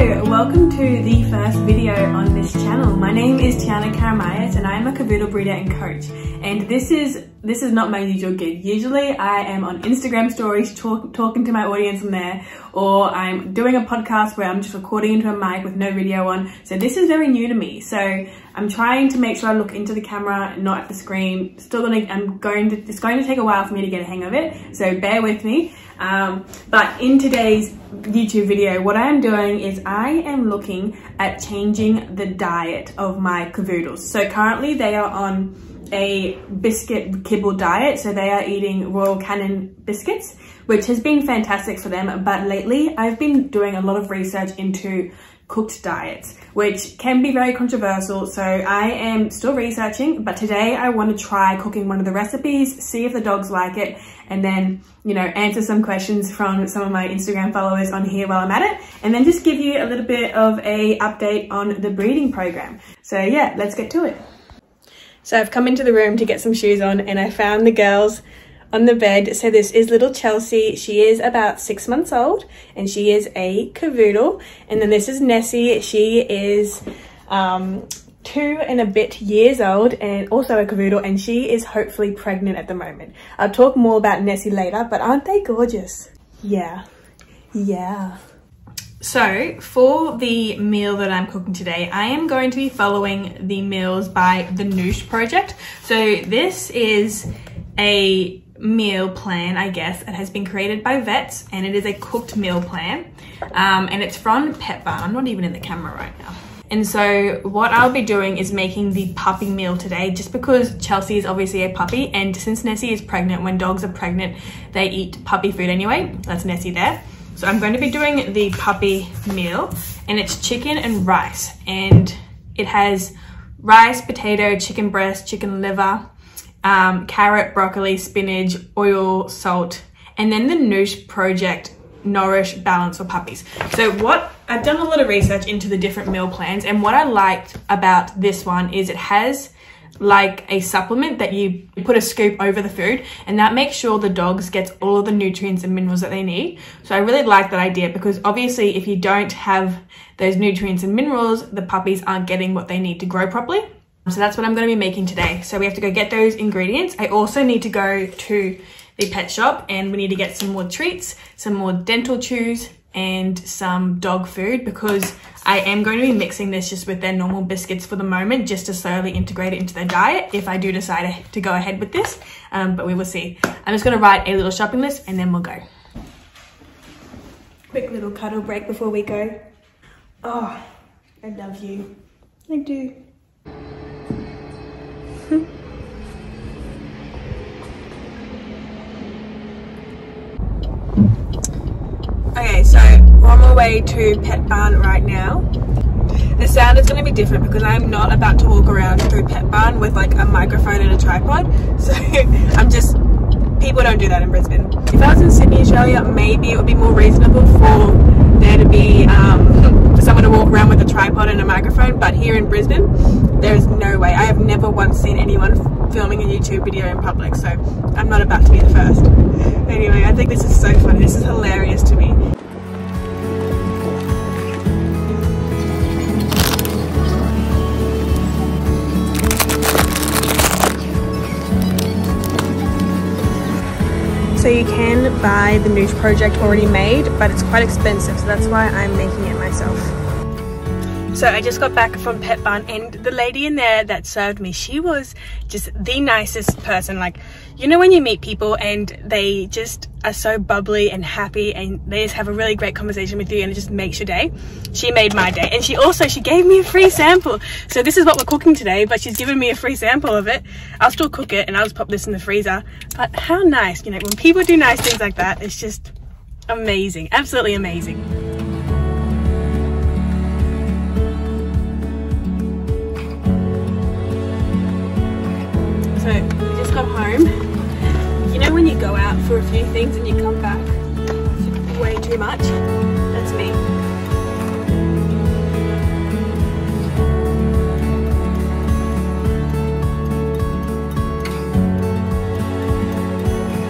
Hello, welcome to the first video on this channel. My name is Tiana Karamihas and I am a Cavoodle breeder and coach. And this is not my usual gig. Usually I am on Instagram stories talking to my audience on there, or I'm doing a podcast where I'm just recording into a mic with no video on. So this is very new to me. So I'm trying to make sure I look into the camera, not at the screen. It's going to take a while for me to get a hang of it. So bear with me. But in today's YouTube video, what I am doing is I am looking at changing the diet of my cavoodles. So currently they are on a biscuit kibble diet. So they are eating Royal Canin biscuits, which has been fantastic for them. But lately I've been doing a lot of research into cooked diets, which can be very controversial. So I am still researching, but today I want to try cooking one of the recipes, see if the dogs like it, and then, you know, answer some questions from some of my Instagram followers on here while I'm at it, and then just give you a little bit of a update on the breeding program. So yeah, let's get to it. So I've come into the room to get some shoes on and I found the girls on the bed. So this is little Chelsea. She is about 6 months old and she is a cavoodle. And then this is Nessie. She is 2 and a bit years old and also a cavoodle, and she is hopefully pregnant at the moment. I'll talk more about Nessie later, but aren't they gorgeous? Yeah. So for the meal that I'm cooking today, I am going to be following the meals by the Noosh project. So this is a meal plan, I guess, that has been created by vets, and it is a cooked meal plan, and it's from Pet Barn. I'm not even in the camera right now. And so what I'll be doing is making the puppy meal today, just because Chelsea is obviously a puppy, and since Nessie is pregnant, when dogs are pregnant, they eat puppy food anyway. That's Nessie there. So I'm going to be doing the puppy meal, and it's chicken and rice, and it has rice, potato, chicken breast, chicken liver, carrot, broccoli, spinach, oil, salt, and then the Noosh project Nourish Balance for puppies. So what I've done a lot of research into the different meal plans, and what I liked about this one is it has like a supplement that you put a scoop over the food, and that makes sure the dogs get all of the nutrients and minerals that they need. So I really like that idea, because obviously if you don't have those nutrients and minerals, the puppies aren't getting what they need to grow properly. So that's what I'm going to be making today. So we have to go get those ingredients. I also need to go to the pet shop and we need to get some more treats, some more dental chews, and some dog food, because I am going to be mixing this just with their normal biscuits for the moment, just to slowly integrate it into their diet if I do decide to go ahead with this, but we will see. I'm just going to write a little shopping list and then we'll go. Quick little cuddle break before we go. Oh, I love you. I do. Okay, so we're on my way to Pet Barn right now. The sound is going to be different because I'm not about to walk around through Pet Barn with like a microphone and a tripod. So people don't do that in Brisbane. If I was in Sydney, Australia, maybe it would be more reasonable for there to be, for someone to walk around with a tripod and a microphone. But here in Brisbane, there's no way. I have never once seen anyone filming a YouTube video in public, so I'm not about to be the first. Anyway, I think this is so funny. This is hilarious to me. So you can buy the Noosh project already made, but it's quite expensive, so that's why I'm making it myself. So I just got back from Pet Barn, and the lady in there that served me, she was just the nicest person. Like, you know when you meet people and they just are so bubbly and happy and they just have a really great conversation with you and it just makes your day? She made my day, and she gave me a free sample. So this is what we're cooking today, but she's given me a free sample of it. I'll still cook it and I'll just pop this in the freezer. But how nice, you know, when people do nice things like that, it's just amazing, absolutely amazing. So we just got home. You know when you go out for a few things and you come back way too much? That's me.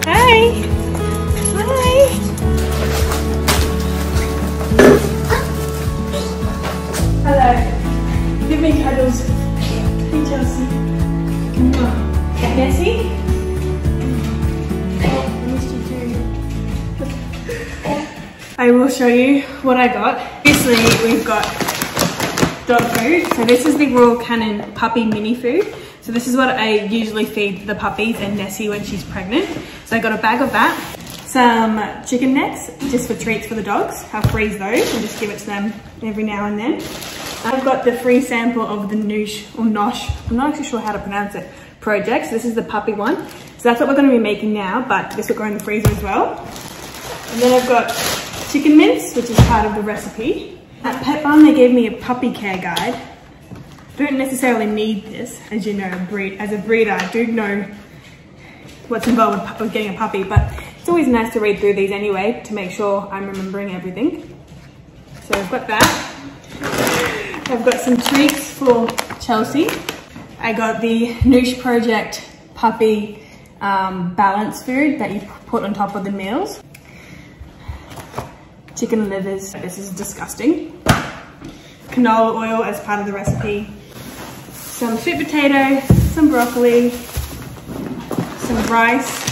Hey! Hi! was, hey Chelsea, come on, get messy. I will show you what I got. Obviously, we've got dog food. So this is the Royal Canin puppy mini food. So this is what I usually feed the puppies and Nessie when she's pregnant. So I got a bag of that, some chicken necks just for treats for the dogs. I'll freeze those and just give it to them every now and then. I've got the free sample of the Noosh or Nosh, I'm not actually sure how to pronounce it, project. So this is the puppy one. So that's what we're going to be making now, but this will go in the freezer as well. And then I've got chicken mince, which is part of the recipe. At Pet Barn, they gave me a puppy care guide. I don't necessarily need this, as you know, as a breeder, I do know what's involved with getting a puppy, but it's always nice to read through these anyway to make sure I'm remembering everything. So I've got that. I've got some treats for Chelsea. I got the Noosh Project puppy balance food that you put on top of the meals. Chicken livers, this is disgusting. Canola oil as part of the recipe. Some sweet potato, some broccoli, some rice,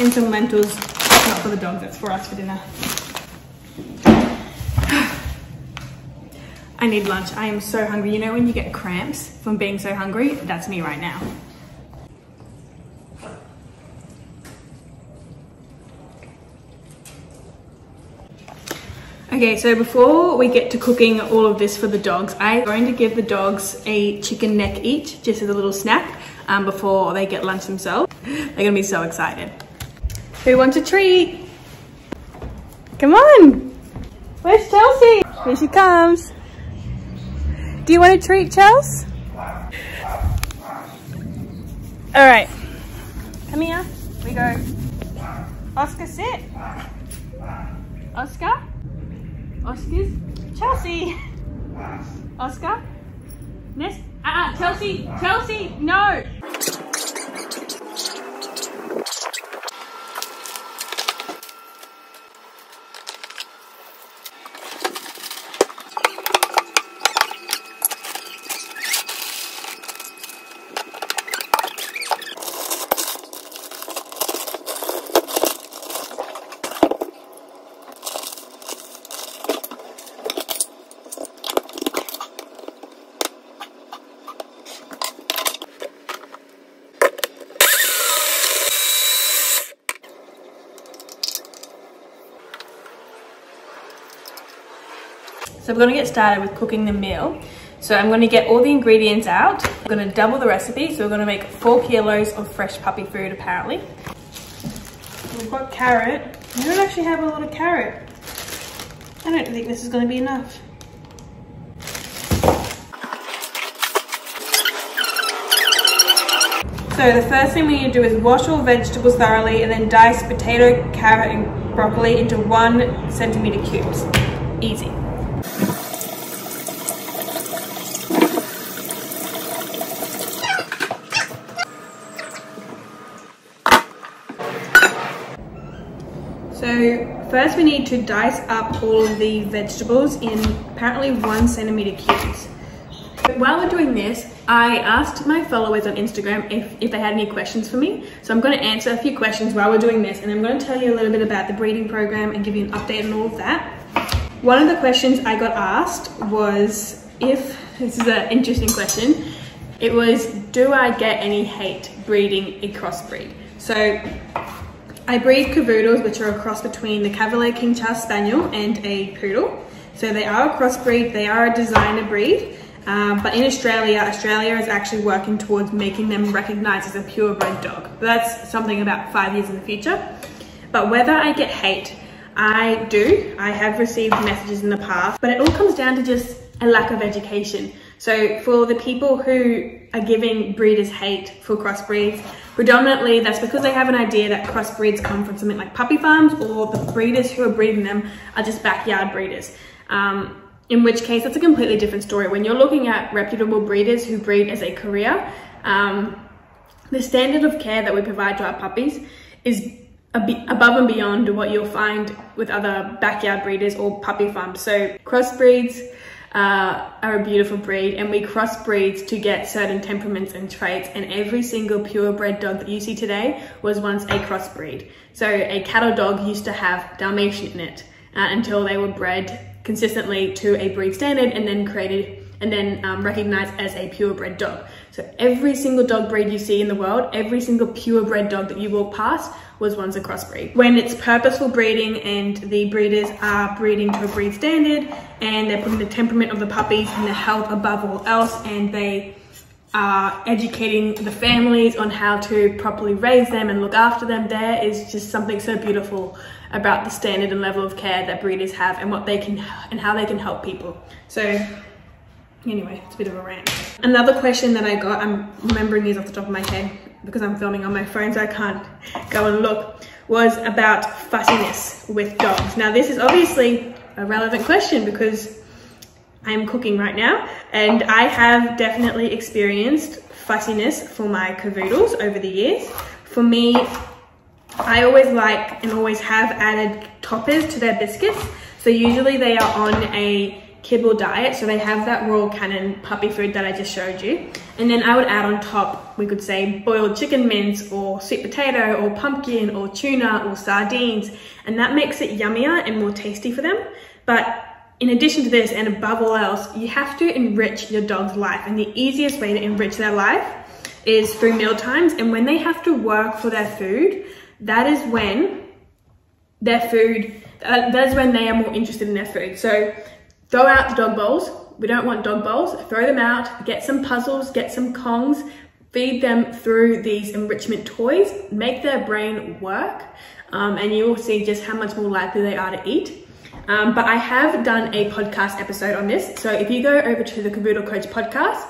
and some lentils. That's not for the dogs, that's for us for dinner. I need lunch, I am so hungry. You know when you get cramps from being so hungry? That's me right now. Okay, so before we get to cooking all of this for the dogs, I'm going to give the dogs a chicken neck each, just as a little snack, before they get lunch themselves. They're gonna be so excited. Who wants a treat? Come on! Where's Chelsea? Here she comes. Do you want a treat, Chelsea? All right, come here, we go. Oscar, sit. Oscar? Oscar's Chelsea. Oscar. Nest. Chelsea. Chelsea. No. So we're going to get started with cooking the meal. So I'm going to get all the ingredients out. I'm going to double the recipe. So we're going to make 4 kilos of fresh puppy food apparently. We've got carrot. I don't actually have a lot of carrot. I don't think this is going to be enough. So the first thing we need to do is wash all vegetables thoroughly and then dice potato, carrot and broccoli into 1 centimeter cubes. Easy. So first we need to dice up all of the vegetables in apparently 1 centimeter cubes. While we're doing this, I asked my followers on Instagram if they had any questions for me. So I'm going to answer a few questions while we're doing this, and I'm going to tell you a little bit about the breeding program and give you an update on all of that. One of the questions I got asked was this is an interesting question. It was, do I get any hate breeding a crossbreed? So I breed Cavoodles, which are a cross between the Cavalier King Charles Spaniel and a Poodle. So they are a crossbreed, they are a designer breed, but in Australia is actually working towards making them recognised as a purebred dog. But that's something about 5 years in the future. But whether I get hate, I do. I have received messages in the past, but it all comes down to just a lack of education. So for the people who are giving breeders hate for crossbreeds, predominantly that's because they have an idea that crossbreeds come from something like puppy farms, or the breeders who are breeding them are just backyard breeders. In which case, that's a completely different story. When you're looking at reputable breeders who breed as a career, the standard of care that we provide to our puppies is above and beyond what you'll find with other backyard breeders or puppy farms. So crossbreeds are a beautiful breed, and we crossbreed to get certain temperaments and traits, and every single purebred dog that you see today was once a crossbreed. So a cattle dog used to have Dalmatian in it until they were bred consistently to a breed standard and then recognized as a purebred dog. So every single dog breed you see in the world, every single purebred dog that you walk past was once a crossbreed. When it's purposeful breeding and the breeders are breeding to a breed standard and they're putting the temperament of the puppies and the health above all else, and they are educating the families on how to properly raise them and look after them, there is just something so beautiful about the standard and level of care that breeders have and what they can and how they can help people. So anyway, it's a bit of a rant. Another question that I got, I'm remembering these off the top of my head because I'm filming on my phone so I can't go and look, was about fussiness with dogs. Now this is obviously a relevant question because I'm cooking right now, and I have definitely experienced fussiness for my cavoodles over the years. For me, I always like and always have added toppers to their biscuits. So usually they are on a kibble diet, so they have that Royal Canin puppy food that I just showed you, and then I would add on top, we could say, boiled chicken mince or sweet potato or pumpkin or tuna or sardines, and that makes it yummier and more tasty for them. But in addition to this, and above all else, you have to enrich your dog's life, and the easiest way to enrich their life is through meal times. And when they have to work for their food, that is when that is when they are more interested in their food. So throw out the dog bowls. We don't want dog bowls. Throw them out, get some puzzles, get some Kongs, feed them through these enrichment toys, make their brain work, and you will see just how much more likely they are to eat. But I have done a podcast episode on this. So if you go over to the Cavoodle Coach podcast,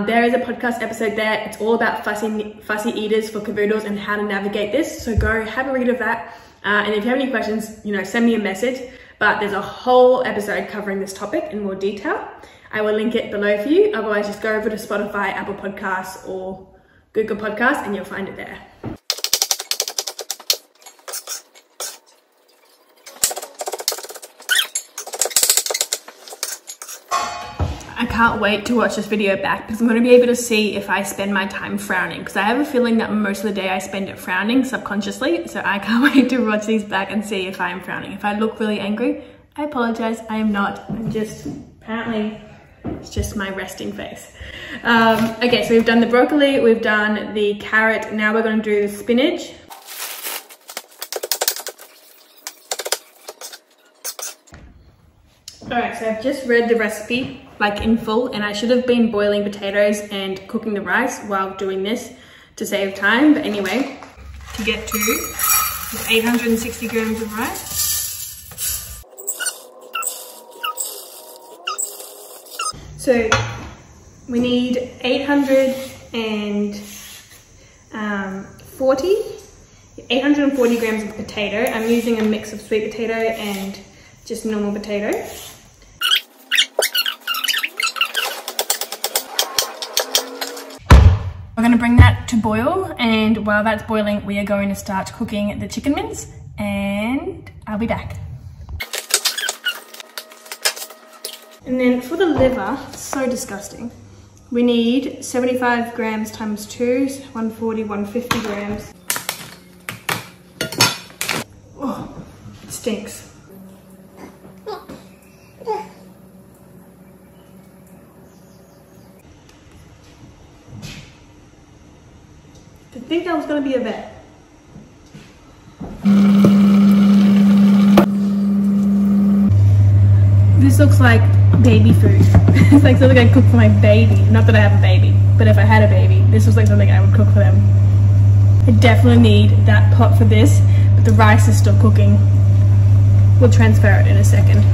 there is a podcast episode there. It's all about fussy eaters for cavoodles and how to navigate this. So go have a read of that. And if you have any questions, send me a message. But there's a whole episode covering this topic in more detail. I will link it below for you. Otherwise, just go over to Spotify, Apple Podcasts, or Google Podcasts, and you'll find it there. I can't wait to watch this video back because I'm going to be able to see if I spend my time frowning, because I have a feeling that most of the day I spend it frowning subconsciously. So I can't wait to watch these back and see if I am frowning. If I look really angry, I apologize. I am not. I'm just, apparently it's just my resting face. Okay, so we've done the broccoli, we've done the carrot. Now we're going to do the spinach. Alright, so I've just read the recipe like in full, and I should have been boiling potatoes and cooking the rice while doing this to save time. But anyway, to get to 860 grams of rice. So we need 840 grams of potato. I'm using a mix of sweet potato and just normal potato. We're going to bring that to boil, and while that's boiling, we are going to start cooking the chicken mince, and I'll be back. And then for the liver, it's so disgusting. We need 75 grams times 2, 140, 150 grams. Oh, it stinks. I think that was going to be a vet. This looks like baby food. It's like something I cook for my baby. Not that I have a baby, but if I had a baby, this was like something I would cook for them. I definitely need that pot for this, but the rice is still cooking. We'll transfer it in a second.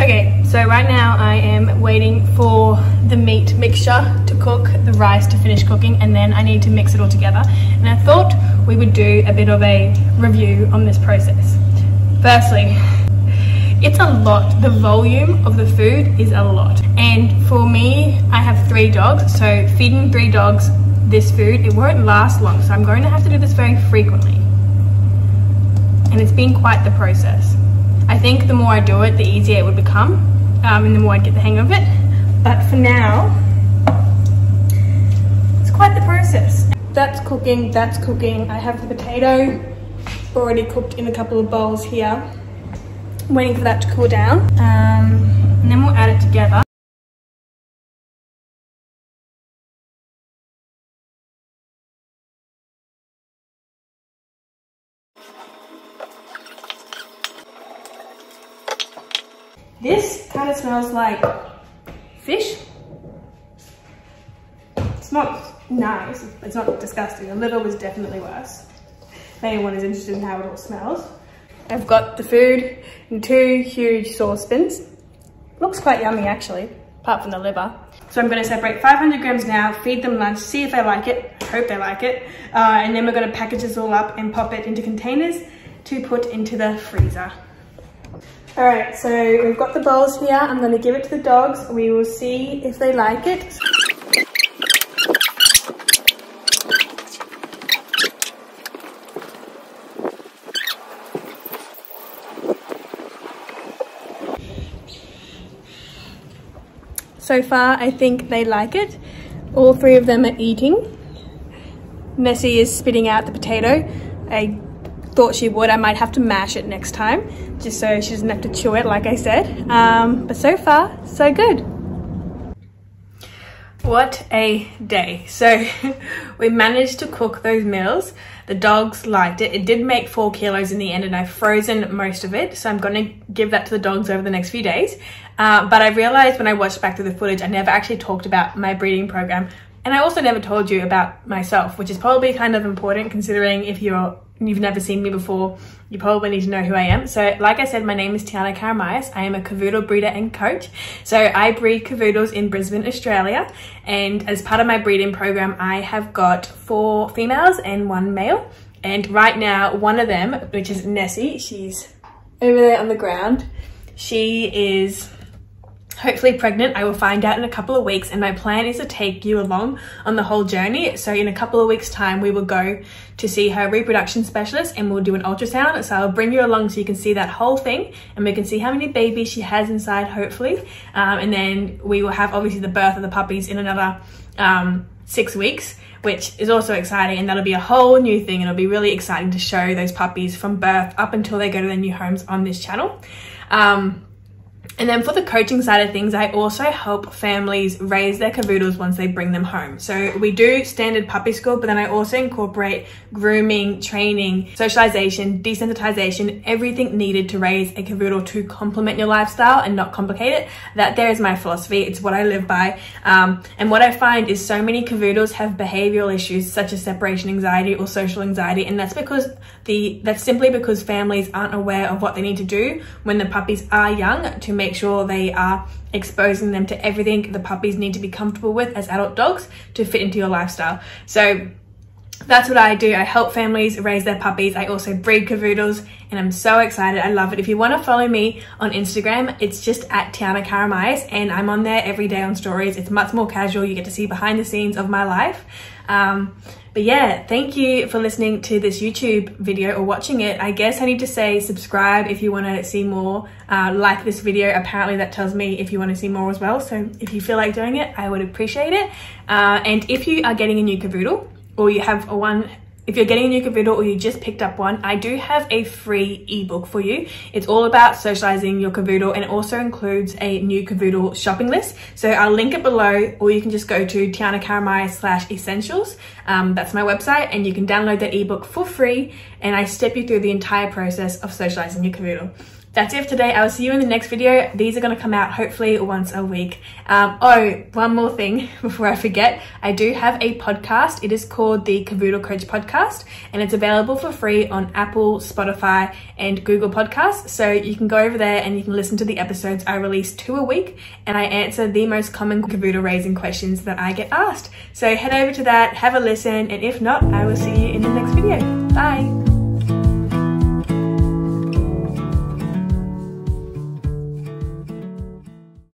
Okay, so right now I am waiting for the meat mixture to cook, the rice to finish cooking, and then I need to mix it all together. And I thought we would do a bit of a review on this process. Firstly, it's a lot. The volume of the food is a lot. And for me, I have 3 dogs, so feeding 3 dogs this food, it won't last long. So I'm going to have to do this very frequently. And it's been quite the process. I think think the more I do it, the easier it would become, and the more I'd get the hang of it. But for now, it's quite the process. That's cooking, that's cooking. I have the potato already cooked in a couple of bowls here, waiting for that to cool down. And then we'll add it together. This kind of smells like fish. It's not nice, it's not disgusting. The liver was definitely worse. If anyone is interested in how it all smells. I've got the food in 2 huge saucepans. Looks quite yummy actually, apart from the liver. So I'm going to separate 500 grams now, feed them lunch, see if they like it. I hope they like it. And then we're going to package this all up and pop it into containers to put into the freezer. All right, so we've got the bowls here. I'm going to give it to the dogs. We will see if they like it. So far, I think they like it. All 3 of them are eating. Nessie is spitting out the potato. I thought she would. I might have to mash it next time, just so she doesn't have to chew it, like I said. But so far, so good. What a day. So we managed to cook those meals. The dogs liked it. It did make 4 kilos in the end, and I've frozen most of it. So I'm going to give that to the dogs over the next few days. But I realized when I watched back through the footage, I never actually talked about my breeding program. And I also never told you about myself, which is probably kind of important considering if you've never seen me before, you probably need to know who I am. So like I said, my name is Tiana Karamihas. I am a Cavoodle breeder and coach. So I breed Cavoodles in Brisbane, Australia. And as part of my breeding program, I have got 4 females and 1 male. And right now, one of them, which is Nessie, she's over there on the ground. She is hopefully pregnant. I will find out in a couple of weeks, and my plan is to take you along on the whole journey. So in a couple of weeks time, we will go to see her reproduction specialist and we'll do an ultrasound. So I'll bring you along so you can see that whole thing and we can see how many babies she has inside, hopefully. And then we will have obviously the birth of the puppies in another 6 weeks, which is also exciting, and that'll be a whole new thing. It'll be really exciting to show those puppies from birth up until they go to their new homes on this channel. And then for the coaching side of things, I also help families raise their cavoodles once they bring them home. So we do standard puppy school, but then I also incorporate grooming, training, socialization, desensitization, everything needed to raise a cavoodle to complement your lifestyle and not complicate it. That there is my philosophy. It's what I live by. And what I find is so many cavoodles have behavioral issues such as separation anxiety or social anxiety. And that's simply because families aren't aware of what they need to do when the puppies are young to make sure they are exposing them to everything the puppies need to be comfortable with as adult dogs to fit into your lifestyle. So that's what I do. I help families raise their puppies. I also breed cavoodles and I'm so excited. I love it. If you want to follow me on Instagram, it's just at Tiana Karamihas, and I'm on there every day on stories. It's much more casual. You get to see behind the scenes of my life. But yeah, thank you for listening to this YouTube video or watching it. I guess I need to say subscribe if you want to see more, like this video. Apparently that tells me if you want to see more as well. So if you feel like doing it, I would appreciate it. And if you are getting a new cavoodle, or you have one, if you're getting a new cavoodle or you just picked up one, I do have a free ebook for you. It's all about socializing your cavoodle, and it also includes a new cavoodle shopping list. So I'll link it below, or you can just go to tianakaramihas/essentials. That's my website, and you can download that ebook for free, and I step you through the entire process of socializing your cavoodle. That's it for today. I will see you in the next video. These are going to come out hopefully once a week. Oh, one more thing before I forget. I do have a podcast. It is called the Cavoodle Coach Podcast, and it's available for free on Apple, Spotify, and Google Podcasts. So you can go over there and you can listen to the episodes. I release 2 a week, and I answer the most common cavoodle raising questions that I get asked. So head over to that, have a listen, and if not, I will see you in the next video. Bye.